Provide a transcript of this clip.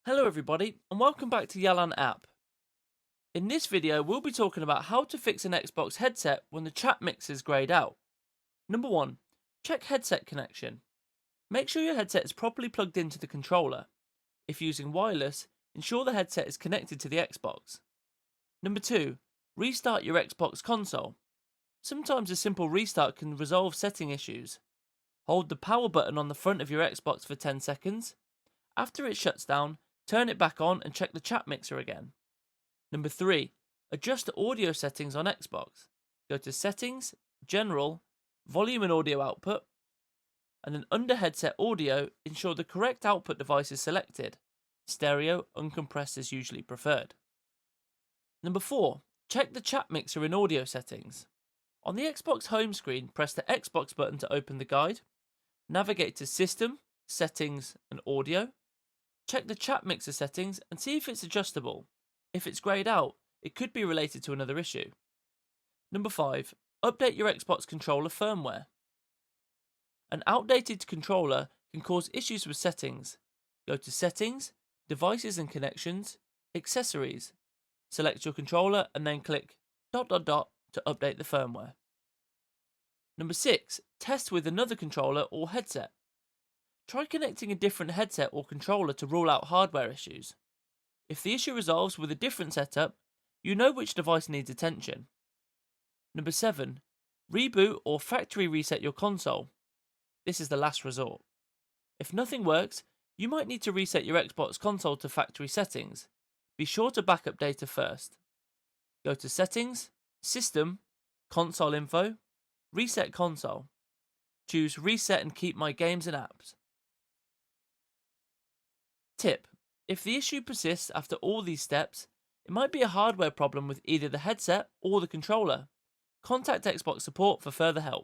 Hello everybody and welcome back to Yalan app. In this video we'll be talking about how to fix an Xbox headset when the chat mix is greyed out. Number 1. Check headset connection. Make sure your headset is properly plugged into the controller. If using wireless, ensure the headset is connected to the Xbox. Number 2. Restart your Xbox console. Sometimes a simple restart can resolve setting issues. Hold the power button on the front of your Xbox for 10 seconds. After it shuts down, turn it back on and check the chat mixer again. Number 3. Adjust the audio settings on Xbox. Go to Settings, General, Volume and Audio Output, and then under Headset Audio, ensure the correct output device is selected. Stereo, uncompressed is usually preferred. Number 4. Check the chat mixer in audio settings. On the Xbox home screen, press the Xbox button to open the guide. Navigate to System, Settings and Audio. Check the chat mixer settings and see if it's adjustable. If it's greyed out, it could be related to another issue. Number 5. Update your Xbox controller firmware. An outdated controller can cause issues with settings. Go to Settings, Devices and Connections, Accessories. Select your controller and then click ... to update the firmware. Number 6. Test with another controller or headset. Try connecting a different headset or controller to rule out hardware issues. If the issue resolves with a different setup, you know which device needs attention. Number 7. Reboot or factory reset your console. This is the last resort. If nothing works, you might need to reset your Xbox console to factory settings. Be sure to backup data first. Go to Settings, System, Console Info, Reset Console. Choose Reset and keep my games and apps. Tip: if the issue persists after all these steps, it might be a hardware problem with either the headset or the controller. Contact Xbox support for further help.